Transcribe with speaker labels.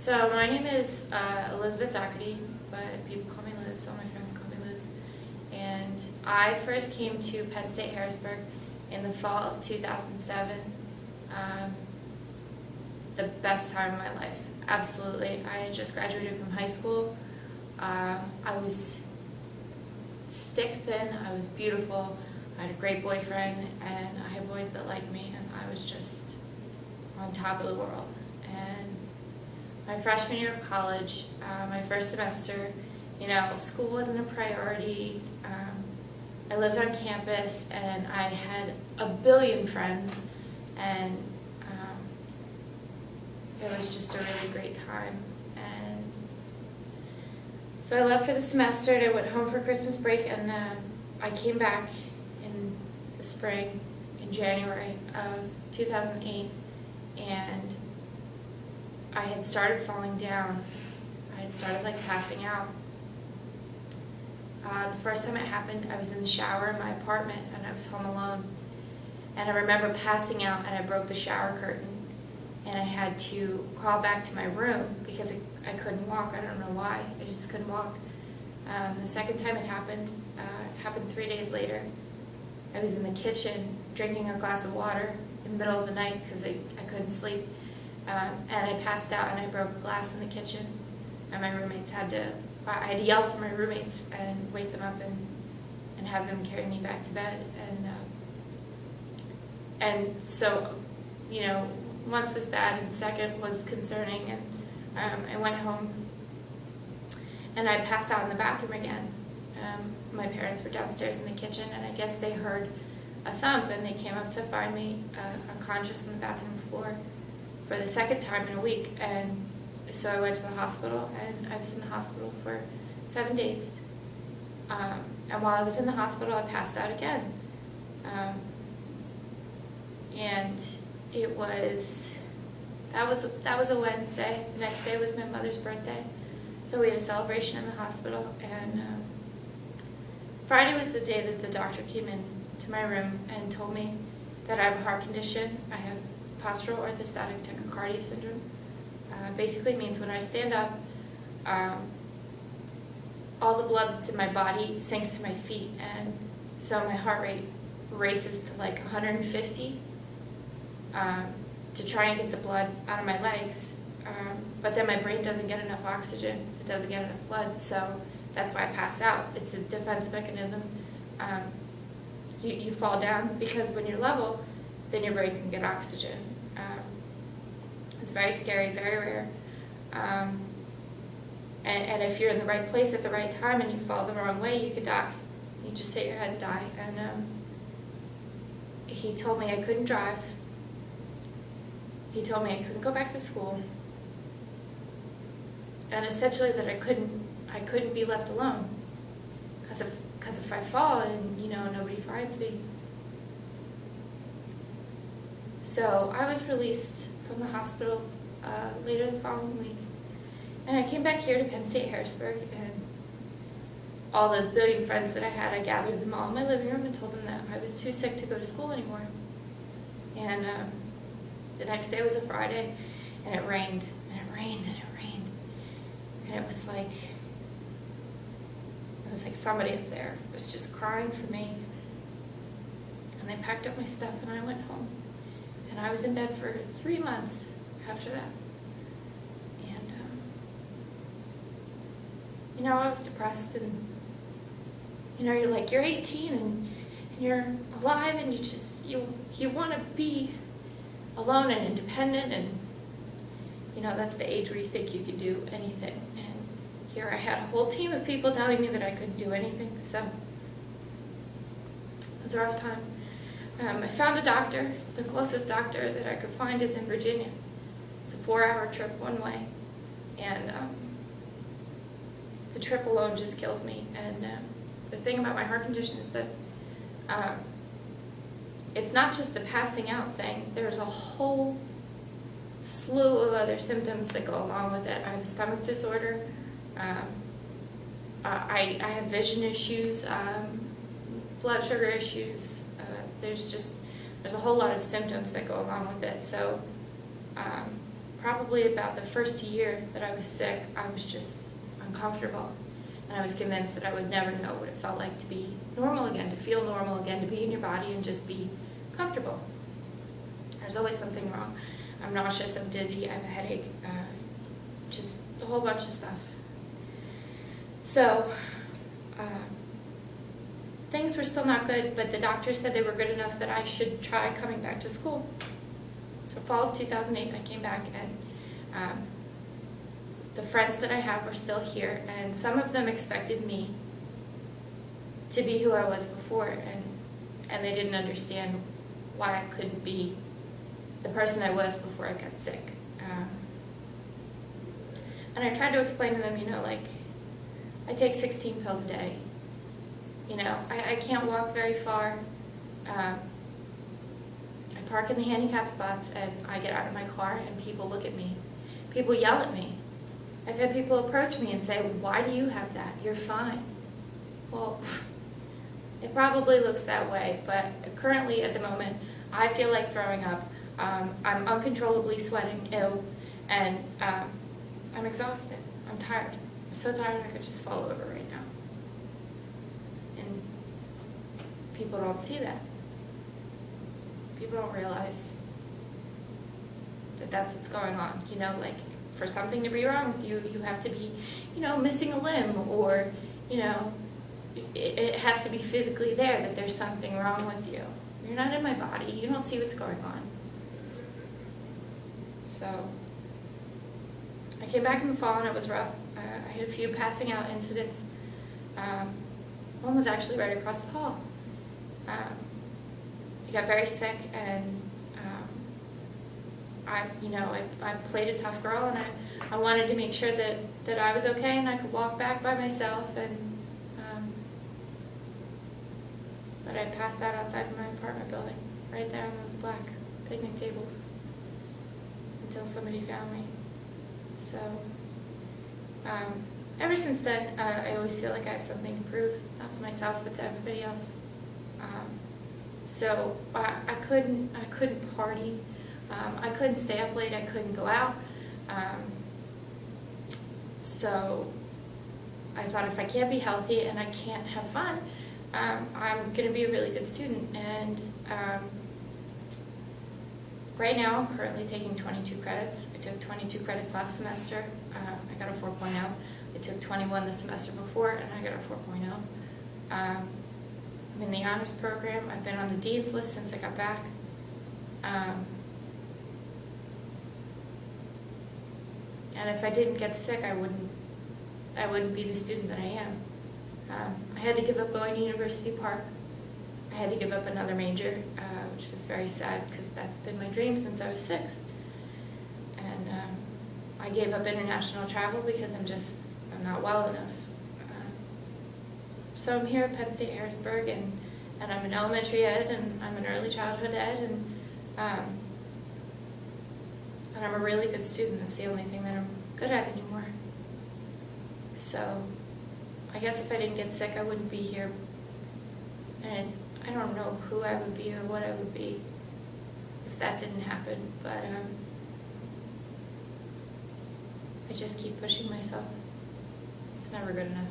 Speaker 1: So my name is Elizabeth Doherty, but people call me Liz, all my friends call me Liz. And I first came to Penn State Harrisburg in the fall of 2007. The best time of my life, absolutely. I had just graduated from high school. I was stick thin, I was beautiful, I had a great boyfriend, and I had boys that liked me, and I was just on top of the world. And my freshman year of college, my first semester, school wasn't a priority. I lived on campus, and I had a billion friends, and it was just a really great time. And so I left for the semester, and I went home for Christmas break, and I came back in the spring, in January of 2008, and I had started falling down. I had started passing out. The first time it happened, I was in the shower in my apartment, and I was home alone. And I remember passing out, and I broke the shower curtain, and I had to crawl back to my room because I couldn't walk. I don't know why. I just couldn't walk. The second time it happened 3 days later. I was in the kitchen drinking a glass of water in the middle of the night because I couldn't sleep. And I passed out, and I broke a glass in the kitchen. And my roommates I had to yell for my roommates and wake them up and have them carry me back to bed. And so, once was bad, and second was concerning. And I went home, and I passed out in the bathroom again. My parents were downstairs in the kitchen, and I guess they heard a thump, and they came up to find me unconscious on the bathroom floor for the second time in a week. And so I went to the hospital, and I was in the hospital for 7 days. And while I was in the hospital, I passed out again. And that was a Wednesday. The next day was my mother's birthday, so we had a celebration in the hospital. And Friday was the day that the doctor came in to my room and told me that I have a heart condition. I have postural orthostatic tachycardia syndrome. Basically means when I stand up, all the blood that's in my body sinks to my feet, and so my heart rate races to 150 to try and get the blood out of my legs. But then my brain doesn't get enough oxygen, it doesn't get enough blood, so that's why I pass out. It's a defense mechanism. You fall down because when you're level, then your brain can get oxygen. It's very scary, very rare. And if you're in the right place at the right time and you fall the wrong way, you could die. You just hit your head and die. And he told me I couldn't drive. He told me I couldn't go back to school. And essentially that I couldn't be left alone. Because if I fall and, nobody finds me. So I was released from the hospital later the following week. And I came back here to Penn State Harrisburg, and all those billion friends that I had, I gathered them all in my living room and told them that I was too sick to go to school anymore. And the next day was a Friday, and it rained, and it rained, and it rained. And it was like somebody up there was just crying for me. And I packed up my stuff, and I went home. And I was in bed for 3 months after that. And, I was depressed, and, you're 18, and you're alive, and you want to be alone and independent, and, that's the age where you think you can do anything. And here I had a whole team of people telling me that I couldn't do anything, so it was a rough time. I found a doctor. The closest doctor that I could find is in Virginia. It's a 4-hour trip one way, and the trip alone just kills me. And the thing about my heart condition is that it's not just the passing out thing. There's a whole slew of other symptoms that go along with it. I have a stomach disorder. I have vision issues, blood sugar issues. There's a whole lot of symptoms that go along with it. So probably about the first year that I was sick, I was just uncomfortable. And I was convinced that I would never know what it felt like to be normal again, to feel normal again, to be in your body and just be comfortable. There's always something wrong. I'm nauseous, I'm dizzy, I have a headache, just a whole bunch of stuff. So, things were still not good, but the doctor said they were good enough that I should try coming back to school. So fall of 2008, I came back, and the friends that I have are still here, and some of them expected me to be who I was before, and they didn't understand why I couldn't be the person I was before I got sick. And I tried to explain to them, like, I take 16 pills a day. I can't walk very far. I park in the handicap spots, and I get out of my car, and people look at me. People yell at me. I've had people approach me and say, why do you have that? You're fine. Well, it probably looks that way, but currently at the moment, I feel like throwing up. I'm uncontrollably sweating, ill, and I'm exhausted. I'm tired. I'm so tired I could just fall over right now. And people don't see that. People don't realize that that's what's going on. Like, for something to be wrong with you, you have to be, missing a limb, or, it has to be physically there, that there's something wrong with you. You're not in my body. You don't see what's going on. So I came back in the fall, and it was rough. I had a few passing out incidents. One was actually right across the hall. I got very sick, and I played a tough girl, and I wanted to make sure that I was okay and I could walk back by myself, but I passed out outside of my apartment building, right there on those black picnic tables, until somebody found me. So ever since then, I always feel like I have something to prove, not to myself, but to everybody else. So I couldn't party. I couldn't stay up late. I couldn't go out. So I thought, if I can't be healthy and I can't have fun, I'm going to be a really good student. And right now, I'm currently taking 22 credits. I took 22 credits last semester. I got a 4.0. I took 21 the semester before, and I got a 4.0. I'm in the honors program. I've been on the dean's list since I got back. And if I didn't get sick, I wouldn't be the student that I am. I had to give up going to University Park. I had to give up another major, which was very sad, because that's been my dream since I was 6. And I gave up international travel because I'm not well enough. So I'm here at Penn State Harrisburg, and I'm an elementary ed, and I'm an early childhood ed, and I'm a really good student. That's the only thing that I'm good at anymore. So I guess if I didn't get sick, I wouldn't be here. And I don't know who I would be or what I would be if that didn't happen. But I just keep pushing myself. It's never good enough.